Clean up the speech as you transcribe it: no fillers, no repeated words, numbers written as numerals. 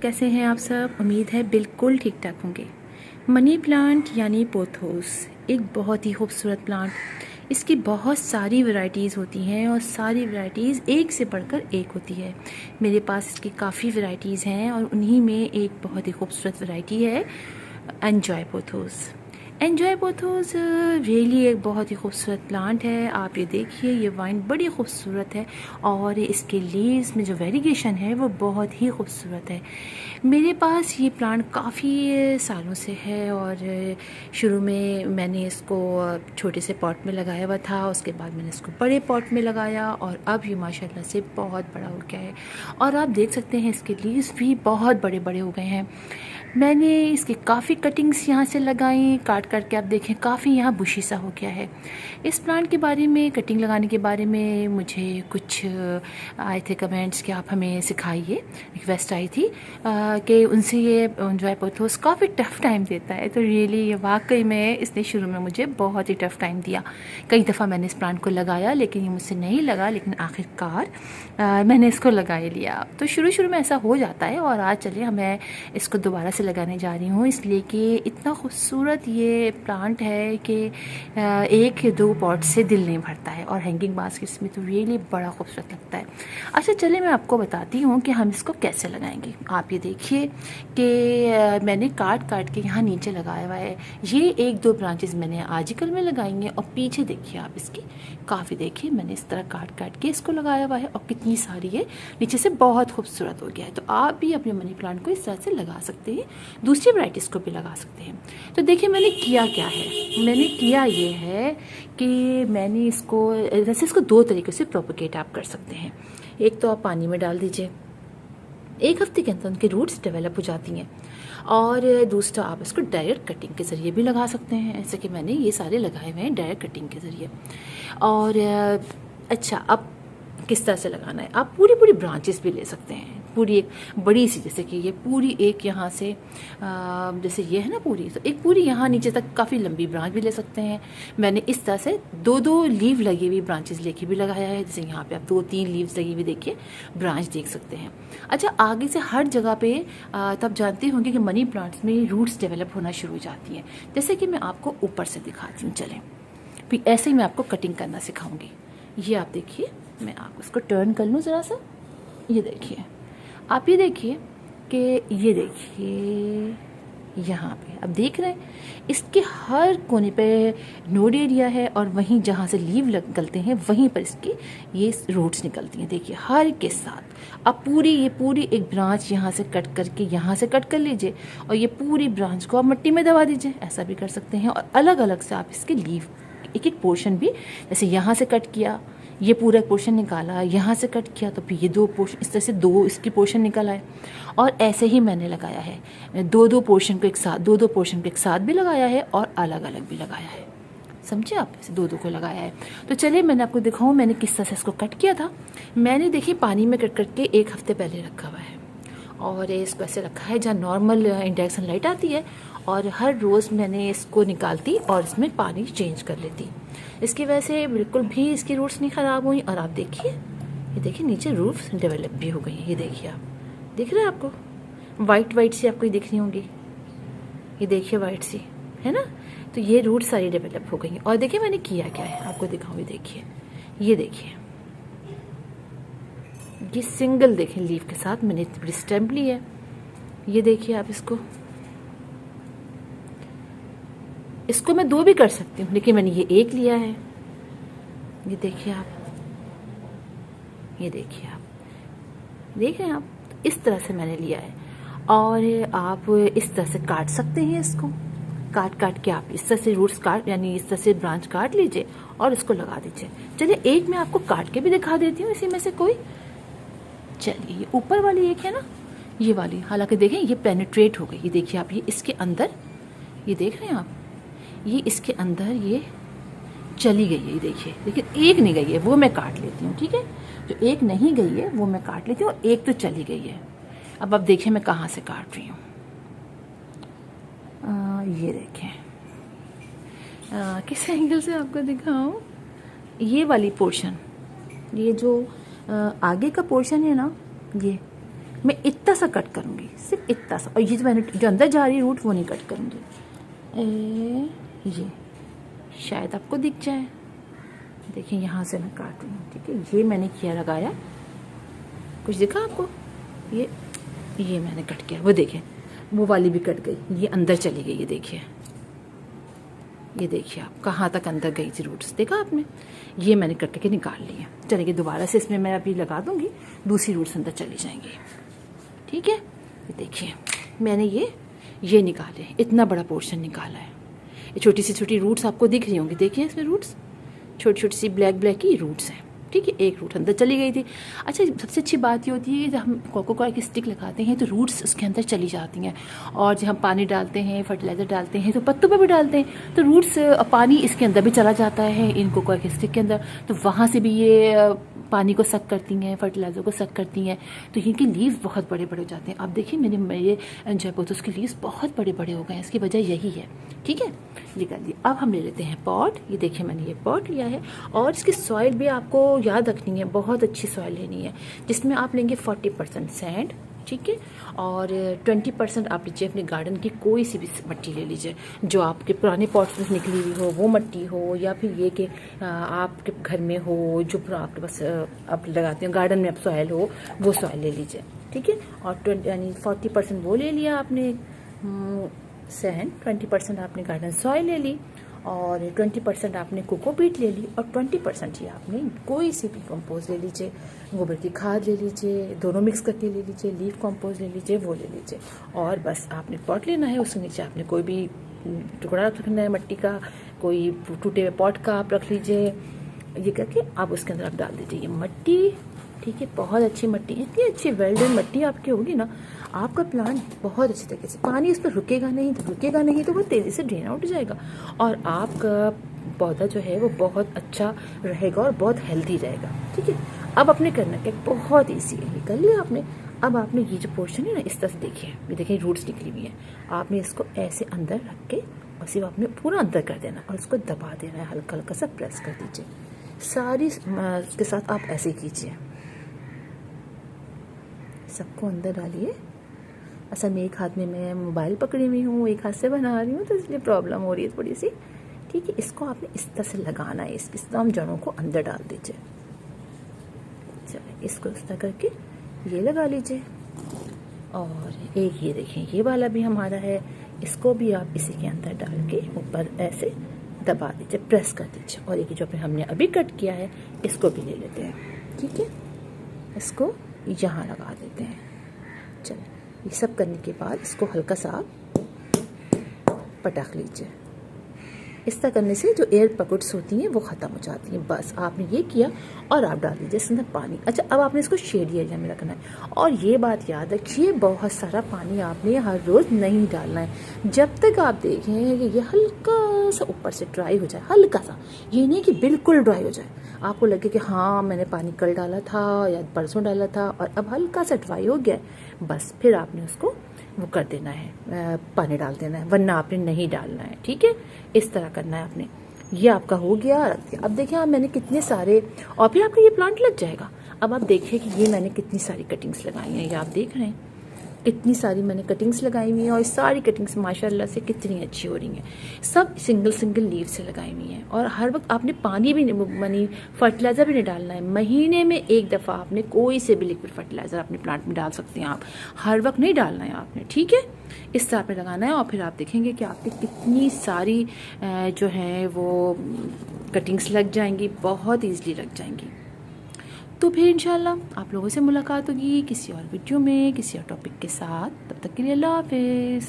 कैसे हैं आप सब। उम्मीद है बिल्कुल ठीक ठाक होंगे। मनी प्लांट यानी पोथोस एक बहुत ही खूबसूरत प्लांट। इसकी बहुत सारी वैरायटीज़ होती हैं और सारी वैरायटीज़ एक से बढ़कर एक होती है। मेरे पास इसकी काफ़ी वैरायटीज़ हैं और उन्हीं में एक बहुत ही खूबसूरत वैरायटी है enjoy pothos. Enjoy pothos really एक बहुत ही खूबसूरत प्लांट है। आप ये देखिए, ये वाइन बड़ी खूबसूरत है और इसके लीव्स में जो वेरिगेशन है वो बहुत ही खूबसूरत है। मेरे पास ये प्लांट काफ़ी सालों से है और शुरू में मैंने इसको छोटे से पॉट में लगाया हुआ था, उसके बाद मैंने इसको बड़े पॉट में लगाया और अब ये माशाल्लाह से बहुत बड़ा हो गया है। और आप देख सकते हैं इसके लीव्स भी बहुत बड़े बड़े हो गए हैं। मैंने इसकी काफ़ी कटिंग्स यहाँ से लगाई, काट करके आप देखें काफ़ी यहाँ बुशी सा हो गया है। इस प्लांट के बारे में, कटिंग लगाने के बारे में मुझे कुछ आए थे कमेंट्स कि आप हमें सिखाइए, रिक्वेस्ट आई थी कि उनसे ये एन्जॉय पोथोस काफ़ी टफ़ टाइम देता है। तो रियली ये वाकई में इसने शुरू में मुझे बहुत ही टफ़ टाइम दिया। कई दफ़ा मैंने इस प्लांट को लगाया लेकिन ये मुझसे नहीं लगा, लेकिन आखिरकार मैंने इसको लगा ही लिया। तो शुरू में ऐसा हो जाता है और आज चलिए मैं इसको दोबारा से लगाने जा रही हूँ, इसलिए कि इतना खूबसूरत ये प्लांट है कि एक या दो पॉट से दिल नहीं भरता है और हैंगिंग बास्केट्स में तो रियली बड़ा खूबसूरत लगता है। अच्छा चलिए मैं आपको बताती हूँ कि हम इसको कैसे लगाएंगे। आप ये देखिए कि मैंने काट के यहाँ नीचे लगाया हुआ है। ये एक दो ब्रांचेस मैंने आजकल में लगाई हैं और पीछे देखिए आप इसकी काफ़ी, देखिए मैंने इस तरह काट के इसको लगाया हुआ है और कितनी सारी ये नीचे से बहुत खूबसूरत हो गया है। तो आप भी अपने मनी प्लांट को इस तरह से लगा सकते हैं, दूसरी वैराइटीज़ को भी लगा सकते हैं। तो देखिए मैंने किया क्या है, मैंने किया ये है कि मैंने इसको वैसे इसको दो तरीक़े से प्रोपोगेट आप कर सकते हैं। एक तो आप पानी में डाल दीजिए, एक हफ्ते के अंदर उनके रूट्स डेवलप हो जाती हैं, और दूसरा आप इसको डायरेक्ट कटिंग के ज़रिए भी लगा सकते हैं, ऐसे कि मैंने ये सारे लगाए हुए हैं डायरेक्ट कटिंग के ज़रिए। और अच्छा अब किस तरह से लगाना है, आप पूरी ब्रांचेस भी ले सकते हैं, पूरी एक बड़ी सी, जैसे कि ये पूरी एक यहाँ से जैसे ये है ना पूरी, तो एक पूरी यहाँ नीचे तक काफ़ी लंबी ब्रांच भी ले सकते हैं। मैंने इस तरह से दो लीव लगी हुई ब्रांचेस लेके भी लगाया है, जैसे यहाँ पे आप 2-3 लीव्स लगी हुई देखिए ब्रांच देख सकते हैं। अच्छा आगे से हर जगह पे तब जानते होंगे कि मनी प्लांट्स में रूट्स डेवलप होना शुरू हो जाती हैं, जैसे कि मैं आपको ऊपर से दिखाती हूँ। चलें फिर ऐसे ही मैं आपको कटिंग करना सिखाऊंगी। ये आप देखिए, मैं आपको इसको टर्न कर लूँ ज़रा सा, ये देखिए आप, ये देखिए कि ये देखिए यहाँ पे अब देख रहे हैं इसके हर कोने पे नोड एरिया है और वहीं जहाँ से लीव निकलते हैं वहीं पर इसकी ये रूट्स निकलती हैं। देखिए हर के साथ आप ये पूरी एक ब्रांच यहाँ से कट करके यहाँ से कट कर लीजिए और ये पूरी ब्रांच को आप मिट्टी में दबा दीजिए, ऐसा भी कर सकते हैं। और अलग अलग से आप इसके लीव एक पोर्शन भी, जैसे यहाँ से कट किया ये पूरा पोर्शन निकाला, यहाँ से कट किया तो फिर ये दो पोर्शन, इस तरह से दो इसकी पोर्शन निकल आए। और ऐसे ही मैंने लगाया है दो पोर्शन को एक साथ, दो पोर्शन को एक साथ भी लगाया है और अलग अलग भी लगाया है, समझे आप, ऐसे दो को लगाया है। तो चलिए मैंने आपको दिखाऊँ मैंने किस तरह से इसको कट किया था। मैंने देखिए पानी में कट करके 1 हफ्ते पहले रखा हुआ है और इसको ऐसे रखा है जहाँ नॉर्मल इंडायरेक्ट सनलाइट आती है, और हर रोज़ मैंने इसको निकालती और इसमें पानी चेंज कर लेती। इसकी वजह से बिल्कुल भी इसकी रूट्स नहीं ख़राब हुई। और आप देखिए, ये देखिए नीचे रूट्स डेवलप भी हो गई हैं। ये देखिए आप, दिख रहा है आपको वाइट सी आपको दिख रही होंगी, ये देखिए वाइट सी है ना। तो ये रूट सारी डेवलप हो गई हैं। और देखिए मैंने किया क्या है आपको दिखाऊँ, ये देखिए, ये देखिए ये सिंगल देखें लीफ के साथ मैंने इतनी बड़ी स्टेम ली है। ये देखिए आप, इसको मैं 2 भी कर सकती हूँ लेकिन मैंने ये 1 लिया है। ये देखिए आप, ये देखिए आप, देख रहे हैं आप, इस तरह से मैंने लिया है। और आप इस तरह से काट सकते हैं इसको, काट के आप इस तरह से रूट्स यानी इस तरह से ब्रांच काट लीजिए और इसको लगा दीजिए। चलिए एक मैं आपको काट के भी दिखा देती हूँ इसी में से कोई। चलिए ये ऊपर वाली एक है ना, ये वाली, हालांकि देखें ये पेनिट्रेट हो गई, ये देखिए आप, ये इसके अंदर, ये देख रहे हैं आप, ये इसके अंदर ये चली गई है। ये देखिए, लेकिन एक नहीं गई है, वो मैं काट लेती हूँ, ठीक है। जो एक नहीं गई है वो मैं काट लेती हूँ और एक तो चली गई है। अब आप देखिए मैं कहाँ से काट रही हूँ, ये देखें, किस एंगल से आपको दिखाऊँ। ये वाली पोर्शन, ये जो आगे का पोर्शन है ना, ये मैं इतना सा कट करूँगी, सिर्फ इतना सा, और ये जो मैंने जो अंदर जा रही है रूट वो नहीं कट करूँगी। ये शायद आपको दिख जाए, देखिए यहाँ से मैं काट रही हूँ, ठीक है। ये मैंने किया लगाया, कुछ दिखा आपको? ये मैंने कट किया, वो देखें वो वाली भी कट गई, ये अंदर चली गई, ये देखिए आप कहाँ तक अंदर गई थी रूट्स, देखा आपने? ये मैंने कट के निकाल लिया। चलिए दोबारा से इसमें मैं अभी लगा दूंगी, दूसरी रूट्स अंदर चली जाएंगी, ठीक है। ये देखिए मैंने ये निकाले, इतना बड़ा पोर्शन निकाला है। ये छोटी सी छोटी रूट्स आपको दिख रही होंगी, देखिए इसमें रूट्स छोटी छोटी सी ब्लैक ब्लैक ही रूट्स हैं, ठीक है। एक रूट अंदर चली गई थी। अच्छा, सबसे अच्छी बात ये होती है कि जब हम कोको कोला की स्टिक लगाते हैं तो रूट्स उसके अंदर चली जाती हैं, और जब हम पानी डालते हैं, फर्टिलाइज़र डालते हैं, तो पत्तों पे भी डालते हैं तो रूट्स पानी इसके अंदर भी चला जाता है, इन कोको कोला की स्टिक के अंदर, तो वहाँ से भी ये पानी को सक करती हैं, फर्टिलाइज़र को सक करती हैं, तो इनके लीव्स बहुत बड़े बड़े हो जाते हैं। आप देखिए मेरे जयपोथोस के लीव्स बहुत बड़े बड़े हो गए हैं, इसकी वजह यही है, ठीक है। ये कर दिया। अब हम ले लेते हैं पॉट। ये देखिए मैंने ये पॉट लिया है, और इसकी सॉइल भी आपको याद रखनी है, बहुत अच्छी सॉइल लेनी है, जिसमें आप लेंगे 40% सैंड, ठीक है, और 20% आप लीजिए अपने गार्डन की कोई सी भी मिट्टी ले लीजिए, जो आपके पुराने पॉट्स में निकली हुई हो वो मिट्टी हो, या फिर ये कि आपके घर में हो, जो आपके पास आप लगाते हैं गार्डन में आप सॉइल हो, वो सॉइल ले लीजिए, ठीक है। और यानी 40% वो ले लिया आपने सैंड, 20% आपने गार्डन सॉइल ले ली, और 20% आपने कोकोपीट ले ली, और 20% ही आपने कोई सी भी कंपोज ले लीजिए, गोबर की खाद ले लीजिए, दोनों मिक्स करके ले लीजिए, लीफ कंपोज ले लीजिए, वो ले लीजिए, और बस आपने पॉट लेना है, उसके नीचे आपने कोई भी टुकड़ा रखना है मिट्टी का, कोई टूटे हुए पॉट का आप रख लीजिए। ये करके आप उसके अंदर आप डाल दीजिए ये मिट्टी, ठीक है। बहुत अच्छी मिट्टी, इतनी अच्छी वेल्डन मिट्टी आपकी होगी ना, आपका प्लांट बहुत अच्छी तरीके से, पानी इस पर रुकेगा नहीं तो वो तेज़ी से ड्रेन आउट हो जाएगा, और आपका पौधा जो है वो बहुत अच्छा रहेगा और बहुत हेल्दी रहेगा, ठीक है। अब आपने करना क्या, बहुत ईजी है, ये कर लिया आपने। अब आपने ये जो पोर्शन है ना, इस तरह से देखिए, ये देखिए रूट्स निकली हुई है, आपने इसको ऐसे अंदर रख के और सिर्फ आपने पूरा अंदर कर देना, और इसको दबा देना है, हल्का हल्का सा प्रेस कर दीजिए, सारी के साथ आप ऐसे कीजिए, सबको अंदर डालिए। असल में एक हाथ में मैं मोबाइल पकड़ी हुई हूँ, एक हाथ से बना रही हूँ, तो इसलिए प्रॉब्लम हो रही है थोड़ी सी, ठीक है। इसको आपने इस तरह से लगाना है, इस तमाम जड़ों को अंदर डाल दीजिए। चलिए इसको इस तरह करके ये लगा लीजिए, और एक ये देखें ये वाला भी हमारा है, इसको भी आप इसी के अंदर डाल के ऊपर ऐसे दबा दीजिए, प्रेस कर दीजिए, और एक जो हमने अभी कट किया है इसको भी ले लेते हैं, ठीक है। इसको यहाँ लगा देते हैं। चलिए ये सब करने के बाद इसको हल्का सा पटक लीजिए, इस तरह करने से जो एयर पॉकेट्स होती हैं वो ख़त्म हो जाती हैं। बस आपने ये किया, और आप डाल दीजिए इसके अंदर पानी। अच्छा, अब आपने इसको शेडी एरिया में रखना है, और ये बात याद रखिए बहुत सारा पानी आपने हर रोज़ नहीं डालना है, जब तक आप देखें कि ये हल्का सा ऊपर से ड्राई हो जाए, हल्का सा, ये नहीं कि बिल्कुल ड्राई हो जाए, आपको लगे कि हाँ मैंने पानी कल डाला था या परसों डाला था और अब हल्का सा ड्राई हो गया, बस फिर आपने उसको वो कर देना है, पानी डाल देना है, वरना आपने नहीं डालना है, ठीक है। इस तरह करना है आपने। ये आपका हो गया, रख दिया। अब देखिए आप मैंने कितने सारे, और फिर आपका ये प्लांट लग जाएगा। अब आप देखिए कि ये मैंने कितनी सारी कटिंग्स लगाई हैं, ये आप देख रहे हैं कितनी सारी मैंने कटिंग्स लगाई हुई हैं, और सारी कटिंग्स माशाल्लाह से कितनी अच्छी हो रही हैं, सब सिंगल सिंगल लीव से लगाई हुई हैं। और हर वक्त आपने पानी भी नहीं, फर्टिलाइज़र भी नहीं डालना है, महीने में एक दफ़ा आपने कोई से भी लिक्विड फर्टिलाइज़र अपने प्लांट में डाल सकते हैं आप, हर वक्त नहीं डालना है आपने, ठीक है। इस तरह पे लगाना है, और फिर आप देखेंगे कि आपकी कितनी सारी जो है वो कटिंग्स लग जाएंगी, बहुत ईजिली लग जाएंगी। तो फिर इंशाल्लाह आप लोगों से मुलाकात होगी किसी और वीडियो में, किसी और टॉपिक के साथ। तब तक के लिए अल्लाह हाफिज़।